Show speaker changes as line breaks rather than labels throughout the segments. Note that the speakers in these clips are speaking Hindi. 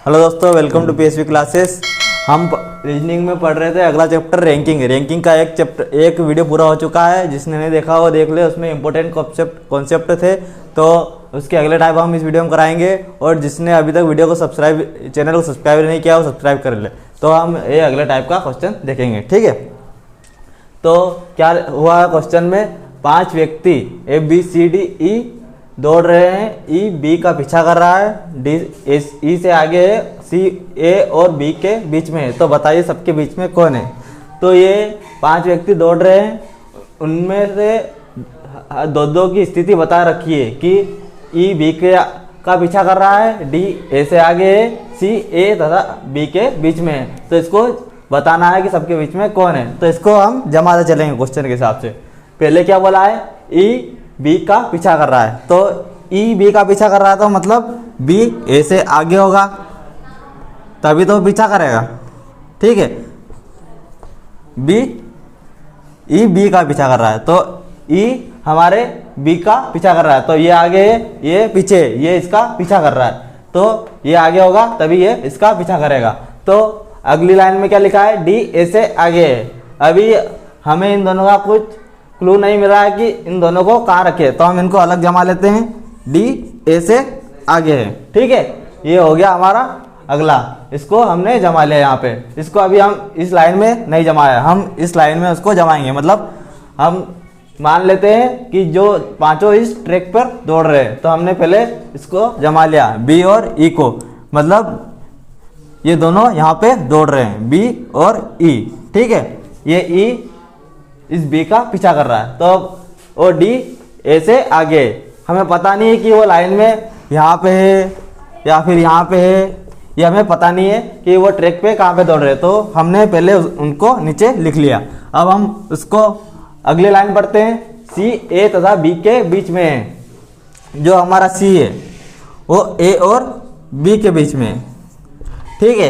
हेलो दोस्तों, वेलकम टू पीएसवी क्लासेस। हम रीजनिंग में पढ़ रहे थे अगला चैप्टर रैंकिंग का एक वीडियो पूरा हो चुका है। जिसने नहीं देखा वो देख ले, उसमें इंपॉर्टेंट कॉन्सेप्ट थे, तो उसके अगले टाइप हम इस वीडियो में कराएंगे। और जिसने अभी तक वीडियो को चैनल को सब्सक्राइब नहीं किया वो सब्सक्राइब कर ले, तो हम ये अगले टाइप का क्वेश्चन देखेंगे। ठीक है, तो क्या हुआ क्वेश्चन में, 5 व्यक्ति ABCDE दौड़ रहे हैं। ई बी का पीछा कर रहा है, डी ई से आगे है, सी ए और बी के बीच में है। तो बताइए सबके बीच में कौन है। तो ये 5 व्यक्ति दौड़ रहे हैं, उनमें से दो की स्थिति बता रखी है कि ई बी का पीछा कर रहा है, डी ए से आगे है, सी ए तथा बी के बीच में है। तो इसको बताना है कि सबके बीच में कौन है। तो इसको हम जमाते चलेंगे क्वेश्चन के हिसाब से। पहले क्या बोला है, ई बी का पीछा कर रहा है। तो ई बी का पीछा कर रहा है तो मतलब बी ए से आगे होगा, तभी तो पीछा करेगा। ठीक है, ई बी का पीछा कर रहा है, तो ई हमारे बी का पीछा कर रहा है। तो ये आगे है, ये पीछे, ये इसका पीछा कर रहा है, तो ये आगे होगा तभी ये इसका पीछा करेगा। तो अगली लाइन में क्या लिखा है, डी ए से आगे है। अभी हमें इन दोनों का कुछ क्लू नहीं मिल रहा है कि इन दोनों को कहाँ रखे, तो हम इनको अलग जमा लेते हैं। डी ए से आगे है, ठीक है। ये हो गया हमारा अगला, इसको हमने जमा लिया यहाँ पे। इसको अभी हम इस लाइन में नहीं जमाया, हम इस लाइन में उसको जमाएंगे। मतलब हम मान लेते हैं कि जो पांचों इस ट्रैक पर दौड़ रहे हैं, तो हमने पहले इसको जमा लिया, बी और ई को। मतलब ये दोनों यहाँ पे दौड़ रहे हैं, बी और ई। ठीक है, ये ई इस बी का पीछा कर रहा है, तो और डी ए से आगे। हमें पता नहीं है कि वो लाइन में यहाँ पे है या फिर यहाँ पे है, ये हमें पता नहीं है कि वो ट्रैक पे कहाँ पे दौड़ रहे हैं। तो हमने पहले उनको नीचे लिख लिया। अब हम उसको अगले लाइन पढ़ते हैं। सी ए तथा बी के बीच में है। जो हमारा सी है वो ए और बी के बीच में है। ठीक है,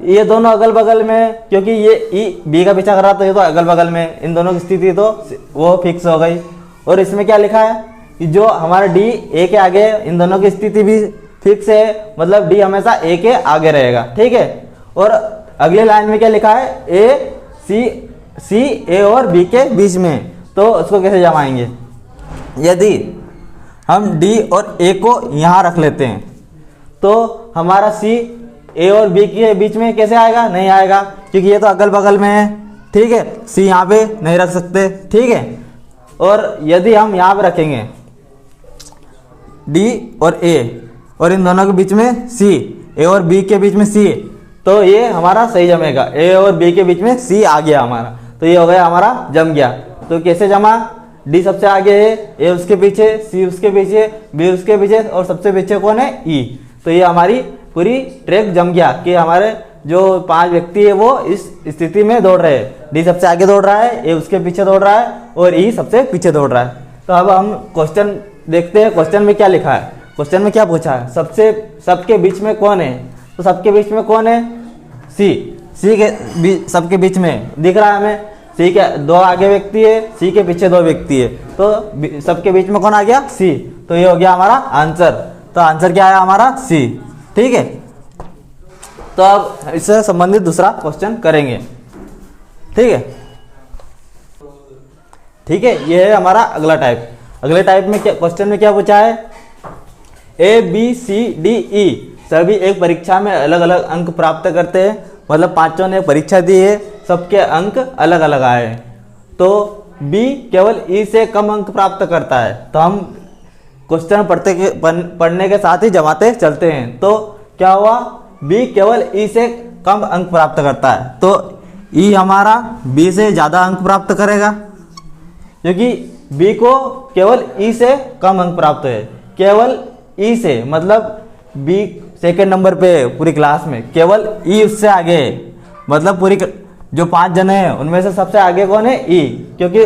ये दोनों अगल बगल में, क्योंकि ये ई बी का पीछा कर रहा, तो ये तो अगल बगल में, इन दोनों की स्थिति तो वो फिक्स हो गई। और इसमें क्या लिखा है कि जो हमारा डी ए के आगे, इन दोनों की स्थिति भी फिक्स है, मतलब डी हमेशा ए के आगे रहेगा। ठीक है, और अगले लाइन में क्या लिखा है, ए सी ए और बी के बीच में। तो उसको कैसे जमाएंगे, यदि हम डी और ए को यहाँ रख लेते हैं तो हमारा सी ए और बी के बीच में कैसे आएगा, नहीं आएगा, क्योंकि ये तो अगल बगल में है। ठीक है, सी यहाँ पे नहीं रख सकते। ठीक है, और यदि हम यहाँ पे रखेंगे डी और ए, और इन दोनों के बीच में सी, ए और बी के बीच में सी, तो ये हमारा सही जमेगा। ए और बी के बीच में सी आ गया हमारा, तो ये हो गया हमारा जम गया। तो कैसे जमा, डी सबसे आगे है, ए उसके पीछे, सी उसके पीछे, बी उसके पीछे, और सबसे पीछे कौन है, ई। तो ये हमारी पूरी ट्रैक जम गया कि हमारे जो 5 व्यक्ति है वो इस स्थिति में दौड़ रहे हैं। डी सबसे आगे दौड़ रहा है, ए उसके पीछे दौड़ रहा है, और ई सबसे पीछे दौड़ रहा है। तो अब हम क्वेश्चन देखते हैं, क्वेश्चन में क्या लिखा है। क्वेश्चन में क्या पूछा है, सबके बीच में कौन है। तो सबके बीच में कौन है, सी के सबके बीच में दिख रहा है हमें। सी के 2 आगे व्यक्ति है, सी के पीछे 2 व्यक्ति है, तो सबके बीच में कौन आ गया, सी। तो ये हो गया हमारा आंसर। तो आंसर क्या है हमारा, सी। ठीक है, तो अब इससे संबंधित दूसरा क्वेश्चन करेंगे। ठीक है, ठीक है, ये है हमारा अगला टाइप। अगले टाइप में क्या क्वेश्चन में क्या पूछा है, ABCDE सभी एक परीक्षा में अलग अलग अंक प्राप्त करते हैं। मतलब पांचों ने परीक्षा दी है, सबके अंक अलग अलग आए। तो B केवल E से कम अंक प्राप्त करता है। तो हम क्वेश्चन पढ़ने के साथ ही जमाते चलते हैं। तो क्या हुआ, B केवल E से कम अंक प्राप्त करता है, तो E हमारा B से ज़्यादा अंक प्राप्त करेगा, क्योंकि B को केवल E से कम अंक प्राप्त है। केवल E से मतलब B सेकेंड नंबर पे पूरी क्लास में, केवल E उससे आगे है। मतलब पूरी जो 5 जने हैं उनमें से सबसे आगे कौन है, E, क्योंकि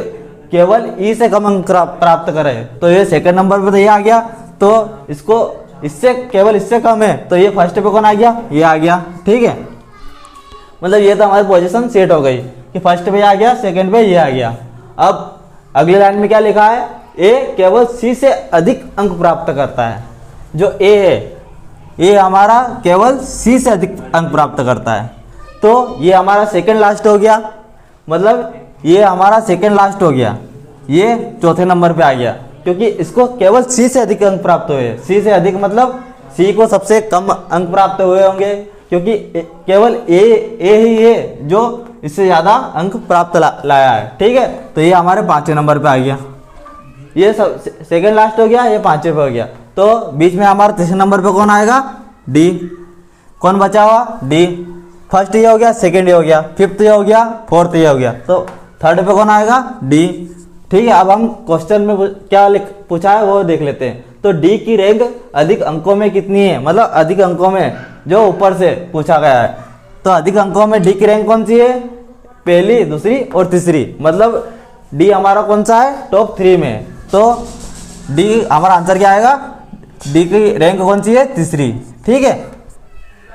केवल ई से कम अंक प्राप्त करे। तो ये सेकंड नंबर पे तो ये आ गया। तो इसको इससे केवल इससे कम है, तो ये फर्स्ट पे कौन आ गया, ये आ गया। ठीक है, मतलब ये तो हमारी पोजीशन सेट हो गई कि फर्स्ट पे आ गया, सेकंड पे ये आ गया। अब अगले लाइन में क्या लिखा है, ए केवल सी से अधिक अंक प्राप्त करता है। जो ए है ये हमारा केवल सी से अधिक अंक प्राप्त करता है। तो ये हमारा सेकंड लास्ट हो गया, मतलब ये हमारा सेकंड लास्ट हो गया, ये चौथे नंबर पे आ गया, क्योंकि इसको केवल सी से अधिक अंक प्राप्त हुए। सी से अधिक मतलब सी को सबसे कम अंक प्राप्त हुए होंगे, क्योंकि केवल ए ही है जो इससे ज़्यादा अंक प्राप्त लाया है। ठीक है, तो ये हमारे 5वें नंबर पे आ गया, ये सब सेकंड लास्ट हो गया, ये 5वें पे हो गया। तो बीच में हमारा तीसरे नंबर पे कौन आएगा? डी। कौन बचा हुआ? डी। फर्स्ट ये हो गया, सेकंड ये हो गया, फिफ्थ ये हो गया, फोर्थ ये हो गया, तो थर्ड पे कौन आएगा? डी। ठीक है, अब हम क्वेश्चन में क्या पूछा है वो देख लेते हैं। तो डी की रैंक अधिक अंकों में कितनी है, मतलब अधिक अंकों में जो ऊपर से पूछा गया है। तो अधिक अंकों में डी की रैंक कौन सी है? पहली, दूसरी और तीसरी, मतलब डी हमारा कौन सा है? टॉप 3 में। तो डी हमारा आंसर क्या आएगा? डी की रैंक कौन सी है? तीसरी। ठीक है,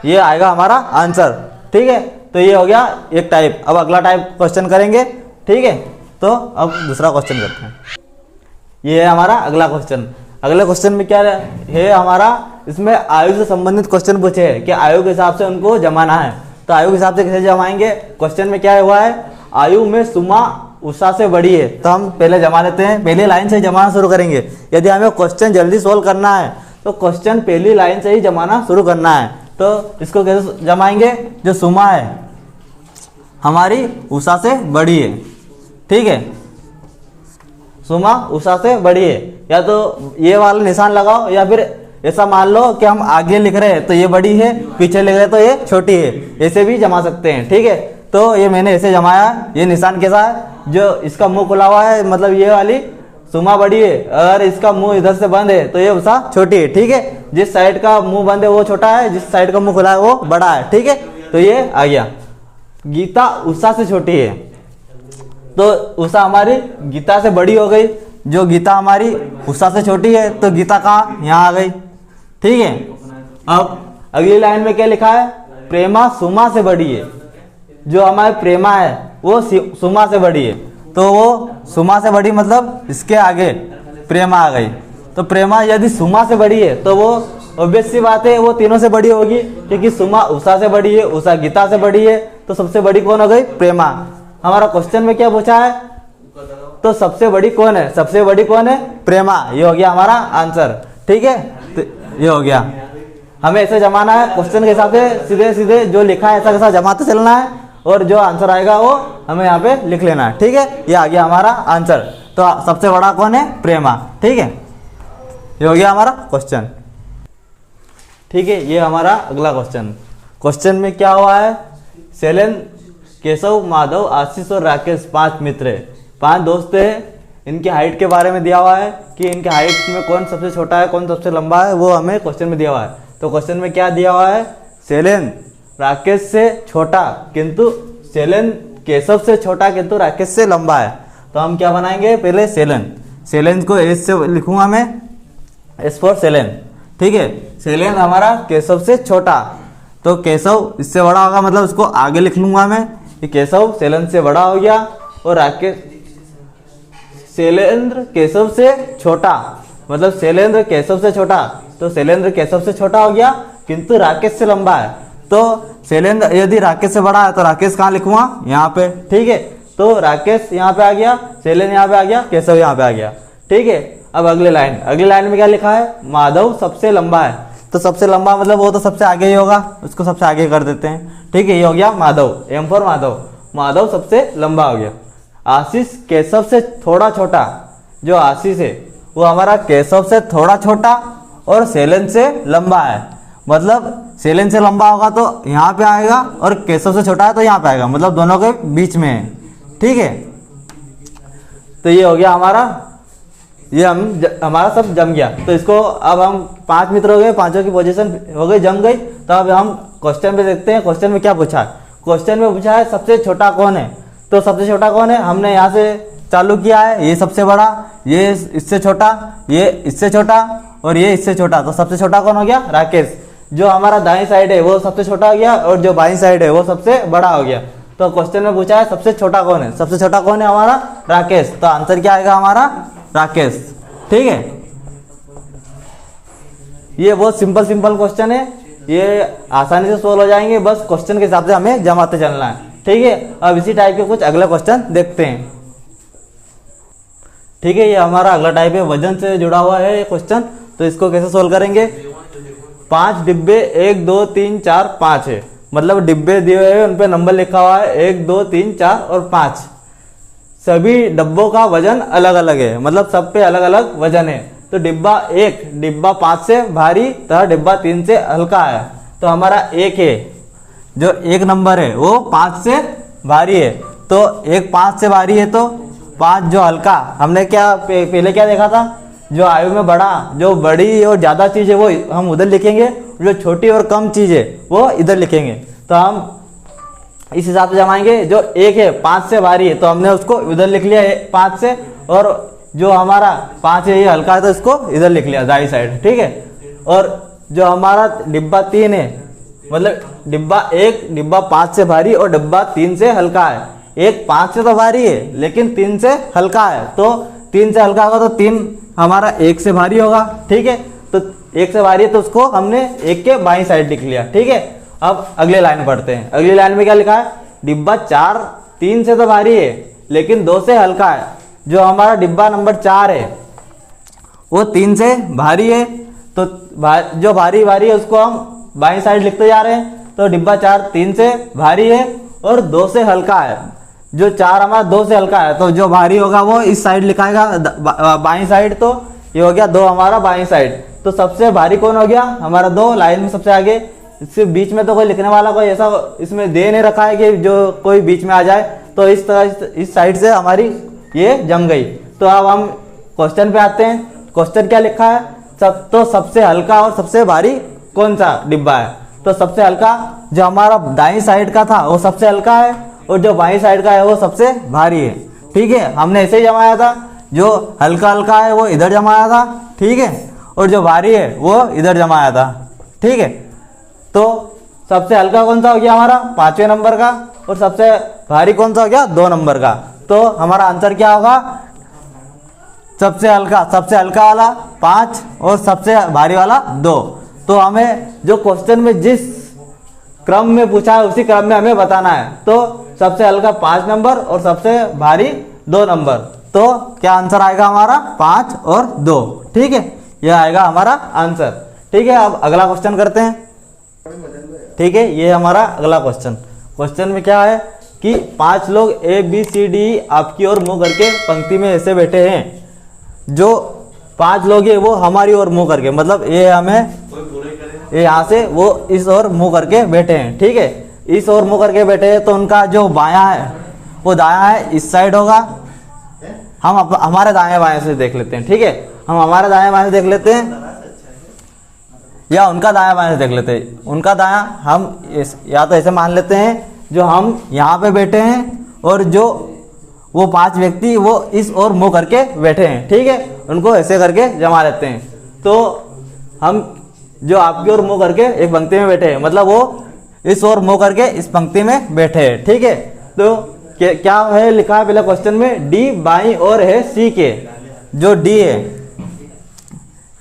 ये आएगा हमारा आंसर। ठीक है, तो ये हो गया एक टाइप। अब अगला टाइप क्वेश्चन करेंगे। ठीक है, तो अब दूसरा क्वेश्चन करते हैं। ये है हमारा अगला क्वेश्चन। अगले क्वेश्चन में क्या है हमारा? इसमें आयु से संबंधित क्वेश्चन पूछे हैं कि आयु के हिसाब से उनको जमाना है। तो आयु के हिसाब से कैसे जमाएंगे? क्वेश्चन में क्या हुआ है? आयु में सुमा उषा से बड़ी है। तो हम पहले जमा लेते हैं, पहली लाइन से ही जमाना शुरू करेंगे। यदि हमें क्वेश्चन जल्दी सोल्व करना है तो क्वेश्चन पहली लाइन से ही जमाना शुरू करना है। तो इसको कैसे जमाएंगे? जो सुमा है हमारी उषा से बड़ी है। ठीक है, सुमा उषा से बड़ी है। या तो ये वाला निशान लगाओ, या फिर ऐसा मान लो कि हम आगे लिख रहे हैं तो ये बड़ी है, पीछे लिख रहे हैं तो ये छोटी है, ऐसे भी जमा सकते हैं। ठीक है, तो ये मैंने ऐसे जमाया। ये निशान कैसा है? जो इसका मुंह खुला हुआ है, मतलब ये वाली सुमा बड़ी है, अगर इसका मुंह इधर से बंद है तो ये उषा छोटी है। ठीक है, जिस साइड का मुंह बंद है वो छोटा है, जिस साइड का मुंह खुला है वो बड़ा है। ठीक है, तो ये आ गया। गीता उषा से छोटी है, तो उषा हमारी गीता से बड़ी हो गई। जो गीता हमारी उषा से छोटी है तो गीता कहाँ? यहाँ आ गई। ठीक है, अब अगली लाइन में क्या लिखा है? प्रेमा सुमा से बड़ी है। जो हमारी प्रेमा है वो सुमा से बड़ी है, तो वो सुमा से बड़ी मतलब इसके आगे प्रेमा आ गई। तो प्रेमा यदि सुमा से बड़ी है तो वो ऑब्वियस सी बात है वो तीनों से बड़ी होगी, क्योंकि सुमा उषा से बड़ी है, उषा गीता से बड़ी है, तो सबसे बड़ी कौन हो गई? प्रेमा। हमारा क्वेश्चन में क्या पूछा है? तो सबसे बड़ी कौन है? सबसे बड़ी कौन है? प्रेमा। ये हो गया हमारा आंसर। ठीक है, तो ये हो गया। हमें ऐसे जमाना है क्वेश्चन के हिसाब से, सीधे सीधे जो लिखा है ऐसा कैसा जमाते चलना है, और जो आंसर आएगा वो हमें यहाँ पे लिख लेना है। ठीक है, ये आ गया हमारा आंसर। तो सबसे बड़ा कौन है? प्रेमा। ठीक है, ये हो गया हमारा क्वेश्चन। ठीक है, ये हमारा अगला क्वेश्चन। क्वेश्चन में क्या हुआ है? शैलेन, केशव, माधव, आशीष और राकेश 5 मित्र है, 5 दोस्त हैं। इनकी हाइट के बारे में दिया हुआ है कि इनके हाइट में कौन सबसे छोटा है, कौन सबसे लंबा है, वो हमें क्वेश्चन में दिया हुआ है। तो क्वेश्चन में क्या दिया हुआ है? शैलेन राकेश से छोटा किंतु शैलेन केशव से छोटा किंतु राकेश से लंबा है। तो हम क्या बनाएंगे? पहले शैलेन, शैलेन को एस से लिखूंगा मैं, एस फॉर शैलेन। ठीक है, शैलेन हमारा केशव से छोटा, तो केशव इससे बड़ा होगा, मतलब उसको आगे लिख लूंगा मैं कि केशव शैलेन से बड़ा हो गया, और राकेश शैलेंद्र केशव से छोटा, मतलब शैलेंद्र केशव से छोटा, तो शैलेंद्र केशव से छोटा हो गया किंतु राकेश से लंबा है। तो शैलेंद्र यदि राकेश से बड़ा है तो राकेश कहाँ लिखूंगा? यहाँ पे। ठीक है, तो राकेश यहाँ पे आ गया, शैलेंद्र यहाँ पे आ गया, केशव यहाँ पे आ गया। ठीक है, अब अगले लाइन, अगली लाइन में क्या लिखा है? माधव सबसे लंबा है, तो सबसे लंबा मतलब वो तो सबसे आगे ही होगा, उसको सबसे आगे कर देते हैं। ठीक है, ये हो गया माधव, एम फॉर माधव, माधव सबसे लंबा हो गया। आशीष केशव से थोड़ा छोटा, जो आशीष है वो हमारा केशव से थोड़ा छोटा और शैलेंद्र से लंबा है, मतलब शैलेंद्र से लंबा होगा तो यहाँ पे आएगा, और केशव से छोटा है तो यहाँ पे आएगा, मतलब दोनों के बीच में है। ठीक है, तो ये हो गया हमारा, ये हमारा सब जम गया। तो इसको अब हम 5 मित्र हो गए, 5 की पोजीशन हो गई, जम गई। तो अब हम क्वेश्चन पे देखते हैं, क्वेश्चन में क्या पूछा है। क्वेश्चन में पूछा है सबसे छोटा कौन है, तो सबसे छोटा कौन है? हमने यहाँ से चालू किया है, ये सबसे बड़ा, ये इससे छोटा, ये इससे छोटा, और ये इससे छोटा, तो सबसे छोटा कौन हो गया? राकेश। जो हमारा दाईं साइड है वो सबसे छोटा हो गया, और जो बाईं साइड है वो सबसे बड़ा हो गया। तो क्वेश्चन में पूछा है सबसे छोटा कौन है, सबसे छोटा कौन है? हमारा राकेश। तो आंसर क्या आएगा हमारा? राकेश। ठीक है, ये बहुत सिंपल सिंपल क्वेश्चन है, ये आसानी से सोल्व हो जाएंगे, बस क्वेश्चन के हिसाब से हमें जमाते चलना है। ठीक है, अब इसी टाइप के कुछ अगला क्वेश्चन देखते हैं। ठीक है, ये हमारा अगला टाइप है, वजन से जुड़ा हुआ है ये क्वेश्चन। तो इसको कैसे सोल्व करेंगे? 5 डिब्बे 1 2 3 4 5 है, मतलब डिब्बे दिए हुए हैं उन पे नंबर लिखा हुआ है 1 2 3 4 और 5। सभी डब्बों का वजन अलग अलग है, मतलब सब पे अलग अलग वजन है। तो डिब्बा 5 से भारी तथा डिब्बा 3 से हल्का है। तो हमारा 1 है, जो 1 नंबर है वो 5 से भारी है। तो 1 5 से भारी है, तो 5 जो हल्का, हमने क्या पहले क्या देखा था, जो आयु में बड़ा, जो बड़ी और ज्यादा चीज है वो हम उधर लिखेंगे, जो छोटी और कम चीज है वो इधर लिखेंगे। तो हम इस हिसाब से जमाएंगे। जो 1 है 5 से भारी है, तो हमने उसको इधर लिख लिया 5 से, और जो हमारा 5 है ये हल्का है तो इसको इधर लिख लिया दाई साइड। ठीक है, और जो हमारा डिब्बा 3 है, मतलब डिब्बा 5 से भारी और डिब्बा 3 से हल्का है। 1 5 से तो भारी है लेकिन 3 से हल्का है, तो 3 से हल्का होगा तो 3 हमारा 1 से भारी होगा। ठीक है, तो 1 से भारी है तो उसको हमने 1 के बाईं साइड लिख लिया। ठीक है, अब अगले लाइन पढ़ते हैं। अगली लाइन में क्या लिखा है? डिब्बा 4 3 से तो भारी है लेकिन 2 से हल्का है। जो हमारा डिब्बा नंबर 4 है वो 3 से भारी है, तो जो भारी है उसको हम बाईं साइड लिखते जा रहे हैं। तो डिब्बा 4 3 से भारी है और 2 से हल्का है। जो 4 हमारा 2 से हल्का है, तो जो भारी होगा वो इस साइड लिखाएगा बाईं साइड। तो ये हो गया 2 हमारा बाईं साइड। तो सबसे भारी कौन हो गया? हमारा 2 लाइन में सबसे आगे। इससे बीच में तो कोई लिखने वाला कोई ऐसा इसमें दे नहीं रखा है कि जो कोई बीच में आ जाए, तो इस तरह इस साइड से हमारी ये जम गई। तो अब हम क्वेश्चन पे आते हैं। क्वेश्चन क्या लिखा है? सबसे हल्का और सबसे भारी कौन सा डिब्बा है? तो सबसे हल्का जो हमारा दाईं साइड का था वो सबसे हल्का है, और जो बाईं साइड का है वो सबसे भारी है। ठीक है, हमने ऐसे ही जमाया था, जो हल्का हल्का है वो इधर जमाया था। ठीक है, और जो भारी है वो इधर जमाया था। ठीक है, तो सबसे हल्का कौन सा हो गया हमारा? 5वें नंबर का, और सबसे भारी कौन सा हो गया? 2 नंबर का। तो हमारा आंसर क्या होगा? सबसे हल्का वाला 5 और सबसे भारी वाला 2। तो हमें जो क्वेश्चन में जिस क्रम में पूछा है उसी क्रम में हमें बताना है। तो सबसे हल्का 5 नंबर और सबसे भारी 2 नंबर। तो क्या आंसर आएगा हमारा? 5 और 2। ठीक है, यह आएगा हमारा आंसर। ठीक है, अब अगला क्वेश्चन करते हैं। ठीक है, ये हमारा अगला क्वेश्चन में क्या है कि 5 लोग ABCD आपकी ओर मुंह करके पंक्ति में ऐसे बैठे हैं। जो 5 लोग हैं वो हमारी ओर मुंह करके, मतलब ये हमें यहाँ से वो इस ओर मुंह करके बैठे हैं। ठीक है, इस ओर मुंह करके बैठे हैं, तो उनका जो बायां है वो दायां है, इस साइड होगा। हम हमारे दाएं बाएं से देख लेते हैं। ठीक है, हम हमारे दाएं बाएं से देख लेते हैं या उनका दायां बाएं से देख लेते हैं। उनका दायां हम या तो ऐसे मान लेते हैं, जो हम यहाँ पे बैठे हैं और जो वो 5 व्यक्ति वो इस ओर मुंह करके बैठे हैं। ठीक है, उनको ऐसे करके जमा लेते हैं। तो हम जो आपकी ओर मुंह करके एक पंक्ति में बैठे हैं, मतलब वो इस ओर मुंह करके इस पंक्ति में बैठे हैं। ठीक है, तो क्या है लिखा है पहले क्वेश्चन में? डी बाईं ओर है सी के। जो डी है,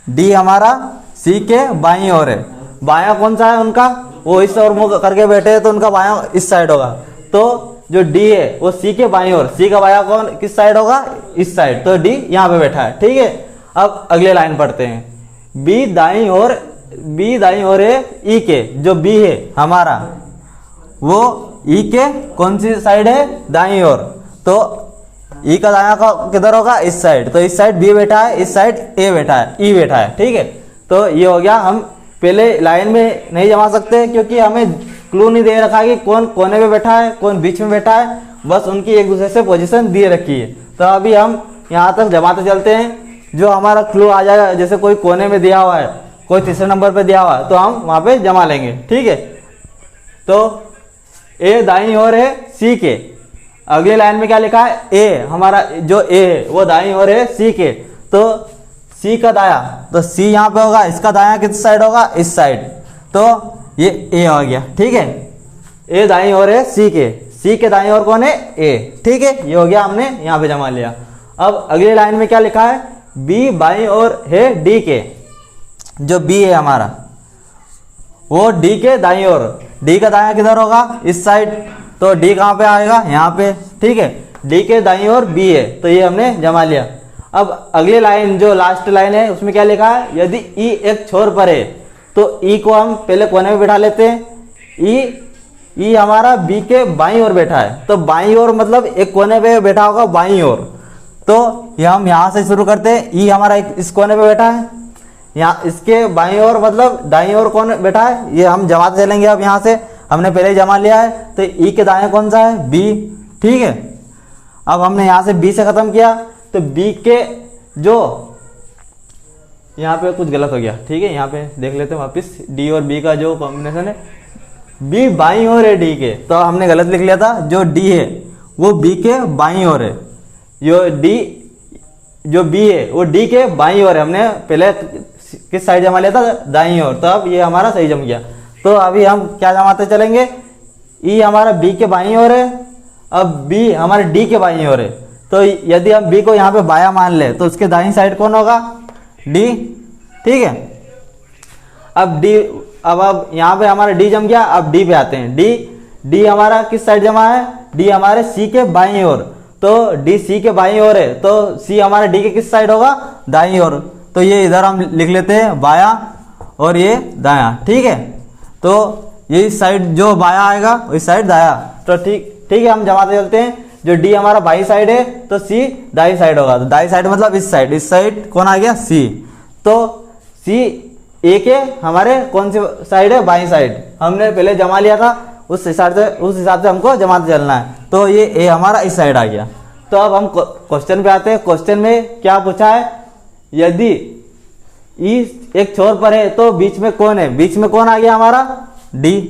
डी हमारा सी के बाईं ओर है। बायां कौन सा है उनका? वो इस ओर मुंह करके बैठे हैं, तो उनका बायां इस साइड होगा। तो जो डी है वो सी के बाईं ओर, सी का बायां कौन किस साइड होगा? इस साइड। तो डी यहाँ पे बैठा है। ठीक है, अब अगले लाइन पढ़ते हैं। बी दाईं ओर है ई के। जो बी है हमारा वो ई के कौन सी साइड है? दाईं ओर। तो ई का दायां का किधर होगा? इस साइड। तो इस साइड बी बैठा है, इस साइड ए बैठा है, ई बैठा है। ठीक है, तो ये हो गया। हम पहले लाइन में नहीं जमा सकते क्योंकि हमें क्लू नहीं दे रखा है कि कौन कोने में बैठा है, कौन बीच में बैठा है, बस उनकी एक दूसरे से पोजीशन दे रखी है। तो अभी हम यहाँ तक जमाते चलते हैं। जो हमारा क्लू आ जाएगा, जैसे कोई कोने में दिया हुआ है, कोई तीसरे नंबर पे दिया हुआ है, तो हम वहाँ पे जमा लेंगे। ठीक है, तो ए दाईं ओर है सी के। अगली लाइन में क्या लिखा है? ए हमारा जो ए है वो दाईं ओर है सी के। तो सी का दाया, तो सी यहाँ पे होगा, इसका दाया किस साइड होगा? इस साइड। तो ये ए हो गया। ठीक है, ए दाईं ओर है सी के दाईं ओर कौन है? ए। ठीक है, ये हो गया, हमने यहाँ पे जमा लिया। अब अगली लाइन में क्या लिखा है? बी बाईं ओर है डी के। जो बी है हमारा वो डी के दाईं ओर, डी का दायां किधर होगा, इस साइड, तो डी कहाँ पे आएगा, यहाँ पे, ठीक है। डी के दाईं ओर बी है, तो ये हमने जमा लिया। अब अगली लाइन जो लास्ट लाइन है उसमें क्या लिखा है, यदि ई एक छोर पर है तो ई को हम पहले कोने में बिठा लेते हैं। ई हमारा बी के बाईं ओर बैठा है, तो बाईं ओर मतलब एक कोने पे बैठा होगा बाईं ओर, तो ये हम यहाँ से शुरू करते हैं। ई हमारा इस कोने पे बैठा है, यहाँ इसके बाईं ओर मतलब दाईं ओर कौन बैठा है, ये हम जमाते चलेंगे। अब यहाँ से हमने पहले ही जमा लिया है, तो ई के दाएं कौन सा है, बी, ठीक है। अब हमने यहाँ से बी से खत्म किया, तो बी के जो यहाँ पे कुछ गलत हो गया, ठीक है, यहाँ पे देख लेते हैं वापस। डी और बी का जो कॉम्बिनेशन है, बी बाईं ओर है डी के, तो हमने गलत लिख लिया था। जो डी है वो बी के बाईं ओर है, जो बी है वो डी के बाईं ओर है। हमने पहले किस साइड जमा लिया था, दाईं ओर, तो अब ये हमारा सही जम गया। तो अभी हम क्या जमाते चलेंगे, ई हमारा बी के बाईं ओर है, अब बी हमारे डी के बाईं ओर है, तो यदि हम बी को यहाँ पे बाया मान ले तो उसके दाईं साइड कौन होगा, डी, ठीक है। अब डी, अब यहाँ पे हमारा डी जम गया। अब डी पे आते हैं। डी हमारा किस साइड जमा है, डी हमारे सी के बाईं ओर, तो डी सी के बाईं ओर है, तो सी हमारे डी के किस साइड होगा, दाईं ओर, तो ये इधर हम लिख लेते हैं बाया और ये दाया, ठीक है। तो ये इस साइड जो बाया आएगा इस साइड दाया, तो ठीक है, हम जमाते चलते हैं। जो डी हमारा बाई साइड है तो सी दाई साइड होगा, तो दाई साइड मतलब इस साइड कौन आ गया, सी, तो सी ए के हमारे कौन सी साइड है, बाई साइड, हमने पहले जमा लिया था, उस हिसाब से हमको जमाते चलना है। तो ये ए हमारा इस साइड आ गया। तो अब हम क्वेश्चन पे आते हैं। क्वेश्चन में क्या पूछा है, यदि ई एक छोर पर है तो बीच में कौन है, बीच में कौन आ गया हमारा, डी।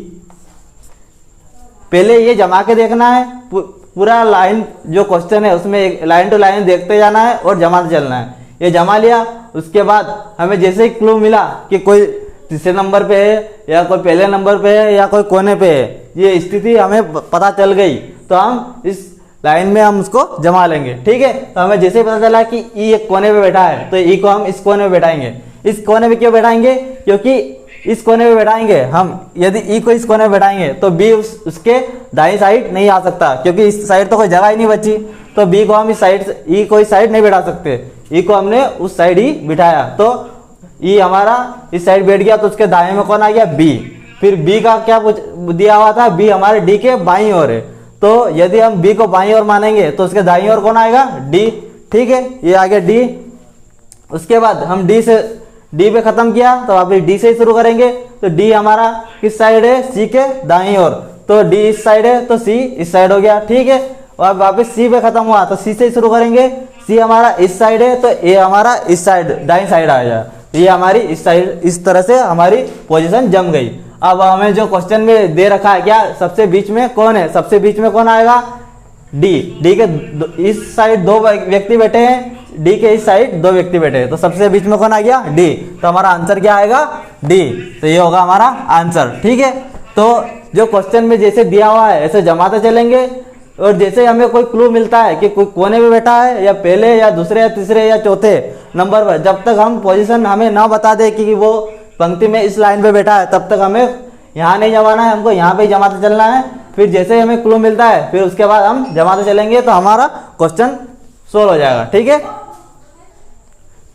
पहले ये जमा के देखना है, पूरा लाइन जो क्वेश्चन है उसमें लाइन टू लाइन देखते जाना है और जमाते चलना है। ये जमा लिया, उसके बाद हमें जैसे ही क्लू मिला कि कोई तीसरे नंबर पे है या कोई पहले नंबर पे है या कोई कोने पे है, ये स्थिति हमें पता चल गई, तो हम इस लाइन में हम उसको जमा लेंगे, ठीक है। तो हमें जैसे ही पता चला कि ई एक कोने पे बैठा है, तो ई को हम इस कोने में बैठाएंगे। इस कोने में क्यों बैठाएंगे, क्योंकि इस कोने में बैठाएंगे हम, यदि ई को इस कोने में बैठाएंगे तो बी उसके दाईं साइड नहीं आ सकता, क्योंकि इस साइड तो कोई जगह ही नहीं बची, तो बी को हम इस साइड, ई को इस साइड नहीं बैठा सकते, ई को हमने उस साइड ही बिठाया, तो ई हमारा इस साइड बैठ गया, तो उसके दाएं में कौन आ गया, बी। फिर बी का क्या दिया हुआ था, बी हमारे डी के बाईं ओर है, तो यदि हम बी को बाईं ओर मानेंगे तो उसके दाईं ओर कौन आएगा, डी, ठीक है, ये आ गया डी। उसके बाद हम डी पे खत्म किया, तो वापस डी से ही शुरू करेंगे। तो डी हमारा किस साइड है, सी के दाईं ओर, तो डी इस साइड है तो सी इस साइड हो गया, ठीक है। और वापस सी पे खत्म हुआ तो सी से ही शुरू करेंगे, सी हमारा इस साइड है तो ए हमारा इस साइड दाईं साइड आ जाएगा, ये हमारी इस साइड, इस तरह से हमारी पोजीशन जम गई। अब हमें जो क्वेश्चन में दे रखा है क्या, सबसे बीच में कौन है, सबसे बीच में कौन आएगा, डी के इस साइड दो व्यक्ति बैठे हैं, डी के इस साइड दो व्यक्ति बैठे हैं, तो सबसे बीच में कौन आ गया, डी, तो हमारा आंसर क्या आएगा, डी, तो ये होगा हमारा आंसर, ठीक है। तो जो क्वेश्चन में जैसे दिया हुआ है ऐसे जमाते चलेंगे, और जैसे हमें कोई क्लू मिलता है कि कोई कोने में बैठा है या पहले या दूसरे या तीसरे या चौथे नंबर पर, जब तक हम पोजीशन हमें ना बता दे कि वो पंक्ति में इस लाइन पे बैठा है, तब तक हमें यहाँ नहीं जमाना है, हमको यहाँ पे ही जमाते चलना है। फिर जैसे ही हमें क्लू मिलता है फिर उसके बाद हम जमाते चलेंगे, तो हमारा क्वेश्चन सोल्व हो जाएगा, ठीक है,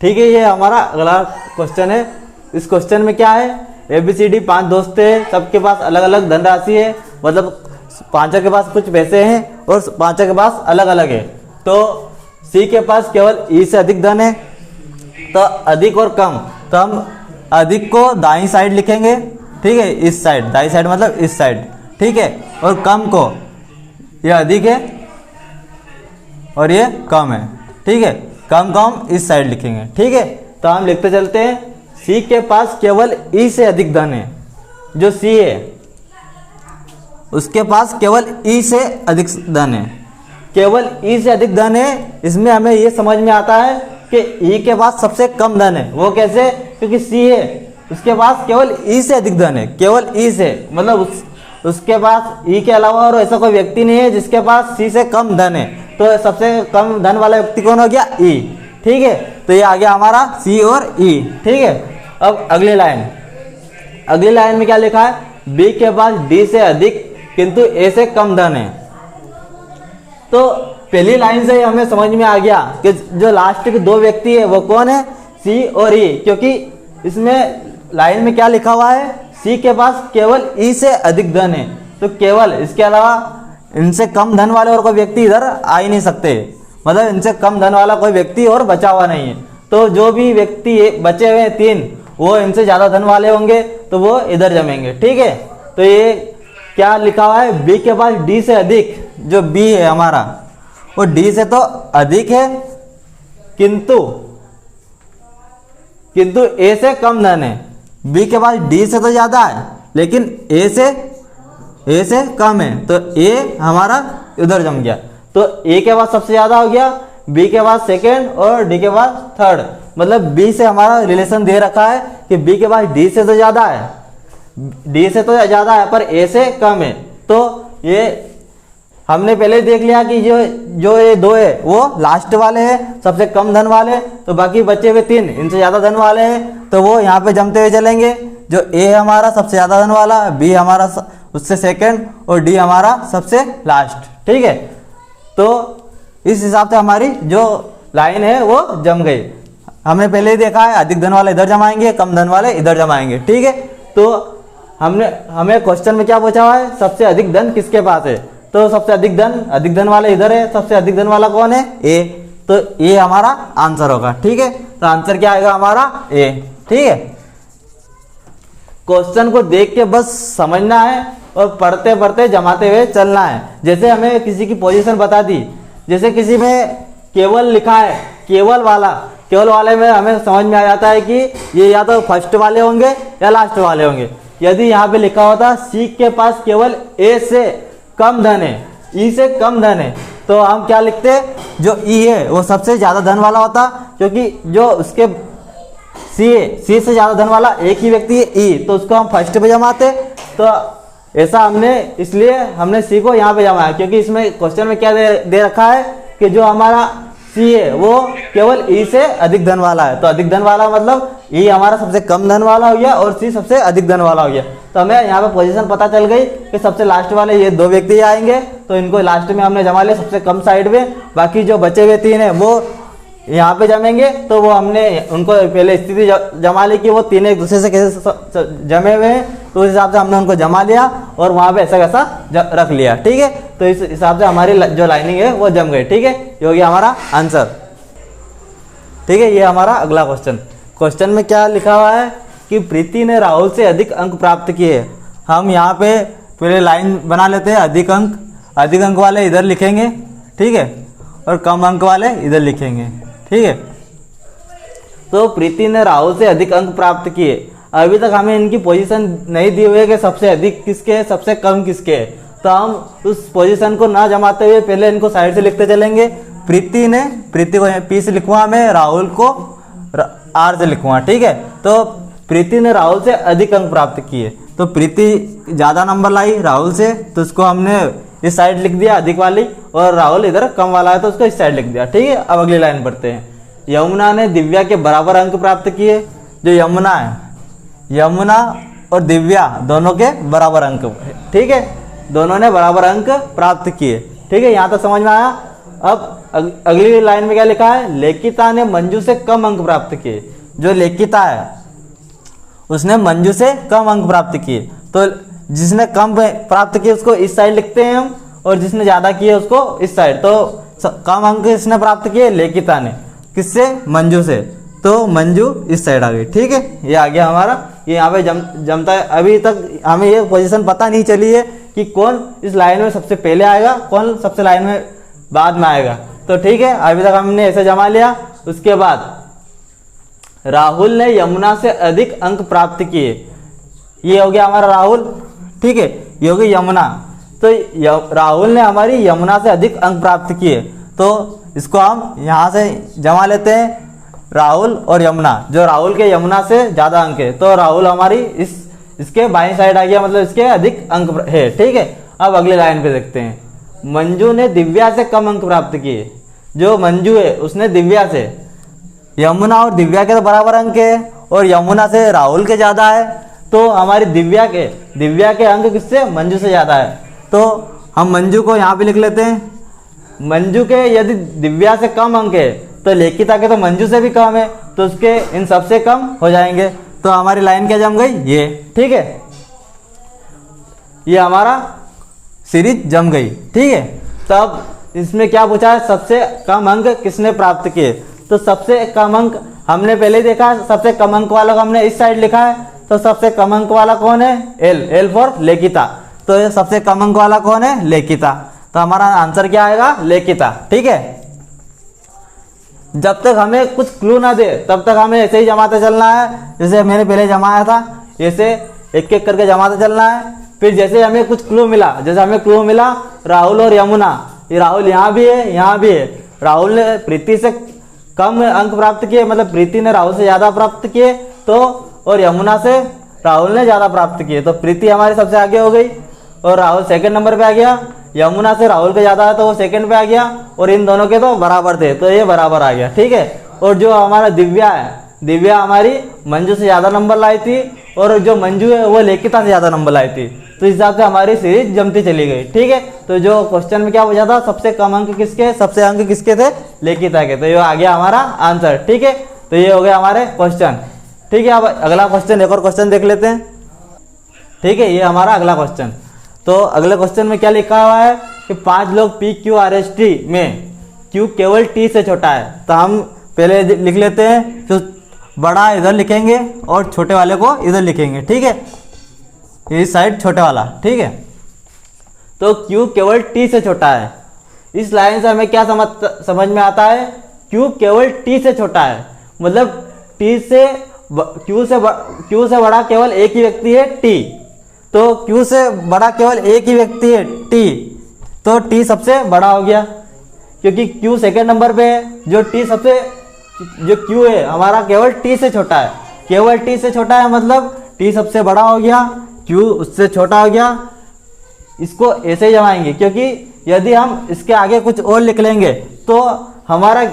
ठीक है। ये हमारा अगला क्वेश्चन है। इस क्वेश्चन में क्या है, ABCD 5 दोस्त है, सबके पास अलग अलग धनराशि है, मतलब पांचों के पास कुछ पैसे हैं और पांचों के पास अलग अलग है। तो सी के पास केवल ई से अधिक धन है, तो अधिक और कम, तो हम अधिक को दाईं साइड लिखेंगे, ठीक है, इस साइड, दाईं साइड मतलब इस साइड, ठीक है, और कम को, ये अधिक है और ये कम है, ठीक है, कम को हम इस साइड लिखेंगे, ठीक है। तो हम लिखते चलते हैं, सी के पास केवल ई से अधिक धन है, जो सी है उसके पास केवल ई से अधिक धन है, केवल ई से अधिक धन है। इसमें हमें ये समझ में आता है कि ई के पास सबसे कम धन है, वो कैसे, क्योंकि सी है उसके पास केवल ई से अधिक धन है, केवल ई से, मतलब उसके पास ई के अलावा और ऐसा कोई व्यक्ति नहीं है जिसके पास सी से कम धन है, तो सबसे कम धन वाला व्यक्ति कौन हो गया, ई, ठीक है। तो ये आ गया हमारा सी और ई, ठीक है। अब अगली लाइन में क्या लिखा है, बी के पास डी से अधिक किंतु ए से कम धन है। तो पहली लाइन से ही हमें समझ में आ गया कि जो लास्ट के दो व्यक्ति है वो कौन है, सी और ई, क्योंकि इसमें लाइन में क्या लिखा हुआ है, सी के पास केवल ई से अधिक धन है, तो केवल, इसके अलावा इनसे कम धन वाले और कोई व्यक्ति इधर आ ही नहीं सकते, मतलब इनसे कम धन वाला कोई व्यक्ति और बचा हुआ नहीं है। तो जो भी व्यक्ति बचे हुए हैं तीन, वो इनसे ज्यादा धन वाले होंगे तो वो इधर जमेंगे, ठीक है। तो ये क्या लिखा हुआ है, बी के पास डी से अधिक, जो बी है हमारा वो डी से तो अधिक है किंतु ए से कम धन है। बी के पास डी से तो ज्यादा है लेकिन ए से कम है, तो ए हमारा उधर जम गया। तो ए के पास सबसे ज्यादा हो गया, बी के पास सेकेंड और डी के पास थर्ड, मतलब बी से हमारा रिलेशन दे रखा है कि बी के पास डी से तो ज्यादा है, डी से तो ज्यादा है पर ए से कम है। तो ये हमने पहले देख लिया कि जो ये दो है वो लास्ट वाले हैं, सबसे कम धन वाले, तो बाकी बचे हुए तीन इनसे ज्यादा धन वाले हैं, तो वो यहाँ पे जमते हुए चलेंगे। जो ए है हमारा सबसे ज्यादा धन वाला, बी हमारा उससे सेकंड और डी हमारा सबसे लास्ट, ठीक है। तो इस हिसाब से हमारी जो लाइन है वो जम गई। हमने पहले ही देखा है अधिक धन वाले इधर जमाएंगे, कम धन वाले इधर जमाएंगे, ठीक है। तो हमें क्वेश्चन में क्या पूछा हुआ है, सबसे अधिक धन किसके पास है, तो सबसे अधिक धन वाले इधर है, सबसे अधिक धन वाला कौन है, ए, तो ए हमारा आंसर होगा, ठीक है। तो आंसर क्या आएगा हमारा, ए, ठीक है। क्वेश्चन को देख के बस समझना है और पढ़ते पढ़ते जमाते हुए चलना है। जैसे हमें किसी की पोजीशन बता दी, जैसे किसी में केवल लिखा है, केवल वाले में हमें समझ में आ जाता है कि ये या तो फर्स्ट वाले होंगे या लास्ट वाले होंगे। यदि यहाँ पे लिखा होता सी के पास केवल ए से कम धन है, ई से कम धन है, तो हम क्या लिखते, जो ई है वो सबसे ज्यादा धन वाला होता, क्योंकि जो उसके सी से ज्यादा धन वाला एक ही व्यक्ति है ई, तो उसको हम फर्स्ट पे जमाते। तो ऐसा इसलिए हमने सी को यहाँ पे जमाया, क्योंकि इसमें क्वेश्चन में क्या दे रखा है कि जो हमारा सी है वो केवल ई से अधिक धन वाला है। तो अधिक धन वाला मतलब ई हमारा सबसे कम धन वाला हो गया और सी सबसे अधिक धन वाला हो गया। तो हमें यहाँ पे पोजीशन पता चल गई कि सबसे लास्ट वाले ये दो व्यक्ति आएंगे, तो इनको लास्ट में हमने जमा लिया सबसे कम साइड में, बाकी जो बचे हुए तीन है वो यहाँ पे जमेंगे। तो वो हमने उनको पहले स्थिति जमा ली कि वो तीन एक दूसरे से कैसे जमे हुए हैं, तो उस हिसाब से हमने उनको जमा लिया और वहाँ पे ऐसा कैसा रख लिया, ठीक है। तो इस हिसाब से हमारी जो लाइनिंग है वो जम गई, ठीक है। ये हो गया हमारा आंसर, ठीक है। ये हमारा अगला क्वेश्चन में क्या लिखा हुआ है कि प्रीति ने राहुल से अधिक अंक प्राप्त किए। हम यहाँ पे पहले लाइन बना लेते हैं, अधिक अंक वाले इधर लिखेंगे, ठीक है, और कम अंक वाले इधर लिखेंगे, ठीक है। तो प्रीति ने राहुल से अधिक अंक प्राप्त किए। अभी तक हमें इनकी पोजीशन नहीं दी हुई है कि सबसे अधिक किसके है, सबसे कम किसके है, तो हम उस पोजीशन को ना जमाते हुए पहले इनको साइड से लिखते चलेंगे। प्रीति को पी से लिखूंगा मैं, राहुल को आर से लिखूंगा, ठीक है। तो प्रीति ने राहुल से अधिक अंक प्राप्त किए, तो प्रीति ज्यादा नंबर लाई राहुल से, तो उसको हमने इस साइड लिख दिया अधिक वाली, और राहुल इधर कम वाला है तो उसको इस साइड लिख दिया, ठीक है। अब अगली लाइन पढ़ते हैं। यमुना ने दिव्या के बराबर अंक प्राप्त किए। जो यमुना है, यमुना और दिव्या दोनों के बराबर अंक, ठीक है, दोनों ने बराबर अंक प्राप्त किए, ठीक है। यहाँ तक समझ में आया। अब अगली लाइन में क्या लिखा है, लेखिता ने मंजू से कम अंक प्राप्त किए। जो लेखिता है उसने मंजू से कम अंक प्राप्त किए, तो जिसने कम प्राप्त किए उसको इस साइड लिखते हैं हम, और जिसने ज्यादा किए उसको इस साइड। तो कम अंक इसने प्राप्त किए लेखिता ने, किससे, मंजू से, तो मंजू इस साइड आ गई, ठीक है। ये आ गया हमारा, ये यहाँ पे जमता है। अभी तक हमें ये पोजीशन पता नहीं चली है कि कौन इस लाइन में सबसे पहले आएगा, कौन सबसे लाइन में बाद में आएगा, तो ठीक है। अभी तक हमने ऐसे जमा लिया। उसके बाद राहुल ने यमुना से अधिक अंक प्राप्त किए। ये हो गया हमारा राहुल, ठीक है, ये हो गई यमुना। तो राहुल ने हमारी यमुना से अधिक अंक प्राप्त किए, तो इसको हम यहाँ से जमा लेते हैं, राहुल और यमुना। जो राहुल के यमुना से ज्यादा अंक है, तो राहुल हमारी इसके बाईं साइड आ गया, मतलब इसके अधिक अंक है, ठीक है। अब अगली लाइन पे देखते हैं। मंजू ने दिव्या से कम अंक प्राप्त किए। जो मंजू है उसने दिव्या से, यमुना और दिव्या के तो बराबर अंक है, और यमुना से राहुल के ज़्यादा है, तो हमारी दिव्या के अंक किससे, मंजू से ज़्यादा है। तो हम मंजू को यहाँ पे लिख लेते हैं। मंजू के यदि दिव्या से कम अंक है तो लेखिता के तो मंजू से भी कम है, तो उसके इन सबसे कम हो जाएंगे। तो हमारी लाइन क्या जम गई, ये, ठीक है, ये हमारा सीरीज जम गई, ठीक है। तब इसमें क्या पूछा है, सबसे कम अंक किसने प्राप्त किए। तो सबसे कम अंक हमने पहले ही देखा है, सबसे कम अंक वाला को हमने इस साइड लिखा है, तो सबसे कम अंक वाला कौन है, एल फॉर लेखिता। तो ये सबसे कम अंक वाला कौन है, लेखिता। तो हमारा आंसर क्या आएगा, लेखिता, ठीक है। जब तक हमें कुछ क्लू ना दे तब तक हमें ऐसे ही जमाते चलना है, जैसे मैंने पहले जमाया था, ऐसे एक एक करके जमाते चलना है। फिर जैसे हमें कुछ क्लू मिला, जैसे हमें क्लू मिला राहुल और यमुना, ये राहुल यहाँ भी है, यहाँ भी है। राहुल ने प्रीति से कम अंक प्राप्त किए, मतलब प्रीति ने राहुल से ज़्यादा प्राप्त किए, तो और यमुना से राहुल ने ज़्यादा प्राप्त किए, तो प्रीति हमारी सबसे आगे हो गई और राहुल सेकंड नंबर पे आ गया। यमुना से राहुल के ज़्यादा है तो वो सेकंड पे आ गया, और इन दोनों के तो बराबर थे, तो ये बराबर आ गया, ठीक है। और जो हमारा दिव्या है, दिव्या हमारी मंजू से ज़्यादा नंबर लाई थी, और जो मंजू है वो लेखिता से ज़्यादा नंबर लाई थी, तो इस हिसाब से हमारी सीरीज जमती चली गई, ठीक है। तो जो क्वेश्चन में क्या पूछा था, सबसे कम अंक किसके, सबसे अंक किसके थे, लेखिता के, तो ये आ गया हमारा आंसर, ठीक है। तो ये हो गया हमारे क्वेश्चन, ठीक है। अब अगला क्वेश्चन, एक और क्वेश्चन देख लेते हैं, ठीक है। ये हमारा अगला क्वेश्चन। तो अगले क्वेश्चन में क्या लिखा हुआ है कि 5 लोग PQRST में Q केवल T से छोटा है। तो हम पहले लिख लेते हैं, तो बड़ा इधर लिखेंगे और छोटे वाले को इधर लिखेंगे, ठीक है, इस साइड छोटे वाला, ठीक है। तो Q केवल T से छोटा है। इस लाइन से हमें क्या समझ में आता है, Q केवल T से छोटा है, मतलब Q से बड़ा केवल एक ही व्यक्ति है, T। तो Q से बड़ा केवल एक ही व्यक्ति है, T, तो T सबसे बड़ा हो गया, क्योंकि Q सेकेंड नंबर पे है, जो Q है हमारा केवल T से छोटा है, केवल T से छोटा है, मतलब T सबसे बड़ा हो गया, Q उससे छोटा हो गया। इसको ऐसे ही जमाएंगे, क्योंकि यदि हम इसके आगे कुछ और लिख लेंगे तो हमारा,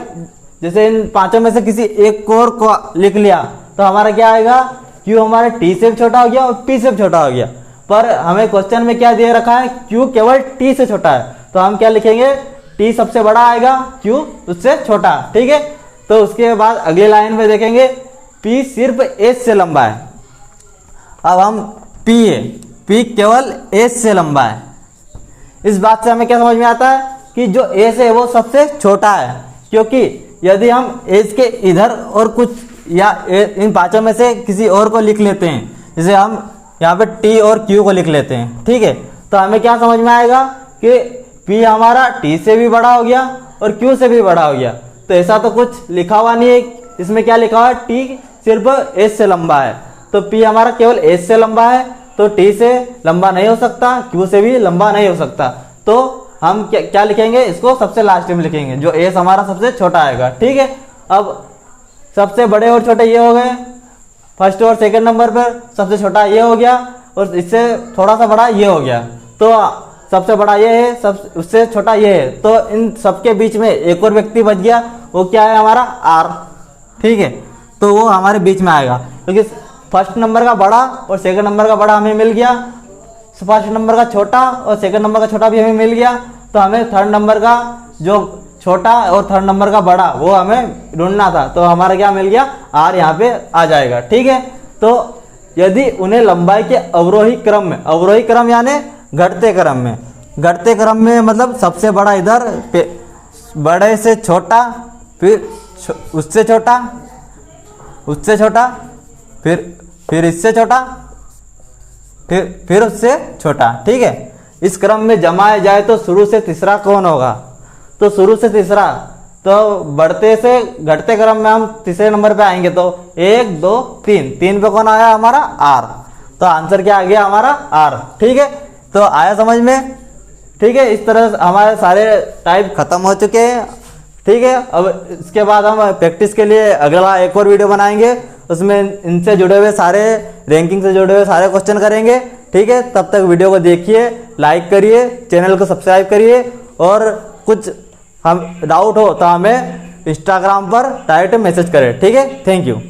जैसे इन पांचों में से किसी एक और को लिख लिया तो हमारा क्या आएगा, Q हमारा T से भी छोटा हो गया और P से भी छोटा हो गया। पर हमें क्वेश्चन में क्या दे रखा है, Q केवल T से छोटा है, तो हम क्या लिखेंगे, T सबसे बड़ा आएगा, Q उससे छोटा, ठीक है। तो उसके बाद अगली लाइन में देखेंगे P सिर्फ S से लंबा है। अब हम P केवल S से लंबा है। इस बात से हमें क्या समझ में आता है कि जो S है वो सबसे छोटा है, क्योंकि यदि हम S के इधर और कुछ या इन पांचों में से किसी और को लिख लेते हैं, जैसे हम यहाँ पे T और Q को लिख लेते हैं, ठीक है, तो हमें क्या समझ में आएगा कि P हमारा T से भी बड़ा हो गया और Q से भी बड़ा हो गया। तो ऐसा तो कुछ लिखा हुआ नहीं है, इसमें क्या लिखा हुआ है, T सिर्फ S से लंबा है, तो P हमारा केवल S से लंबा है, तो T से लंबा नहीं हो सकता, Q से भी लंबा नहीं हो सकता। तो हम क्या लिखेंगे, इसको सबसे लास्ट में लिखेंगे, जो S हमारा सबसे छोटा आएगा, ठीक है। अब सबसे बड़े और छोटे ये हो गए, फर्स्ट और सेकंड नंबर पर सबसे छोटा ये हो गया और इससे थोड़ा सा बड़ा ये हो गया, तो सबसे बड़ा ये है, सब उससे छोटा ये है, तो इन सबके बीच में एक और व्यक्ति बच गया, वो क्या है हमारा R, ठीक है। तो वो हमारे बीच में आएगा, क्योंकि फर्स्ट नंबर का बड़ा और सेकंड नंबर का बड़ा हमें मिल गया, फर्स्ट नंबर का छोटा और सेकंड नंबर का छोटा भी हमें मिल गया, तो हमें थर्ड नंबर का जो छोटा और थर्ड नंबर का बड़ा वो हमें ढूंढना था, तो हमारा क्या मिल गया, R यहाँ पे आ जाएगा, ठीक है। तो यदि उन्हें लंबाई के अवरोही क्रम यानी घटते क्रम में मतलब सबसे बड़ा इधर, बड़े से छोटा, फिर उससे छोटा, फिर इससे छोटा, फिर उससे छोटा, ठीक है। इस क्रम में जमाया जाए तो शुरू से तीसरा कौन होगा, तो शुरू से तीसरा, तो बढ़ते से घटते क्रम में हम तीसरे नंबर पे आएंगे, तो 1 2 3 पे कौन आया हमारा, R। तो आंसर क्या आ गया हमारा, R, ठीक है। तो आया समझ में, ठीक है। इस तरह हमारे सारे टाइप खत्म हो चुके हैं, ठीक है। अब इसके बाद हम प्रैक्टिस के लिए अगला एक और वीडियो बनाएंगे, उसमें इनसे जुड़े हुए सारे, रैंकिंग से जुड़े हुए सारे क्वेश्चन करेंगे, ठीक है। तब तक वीडियो को देखिए, लाइक करिए, चैनल को सब्सक्राइब करिए, और कुछ हम डाउट हो तो हमें इंस्टाग्राम पर डायरेक्ट मैसेज करें, ठीक है। Thank you.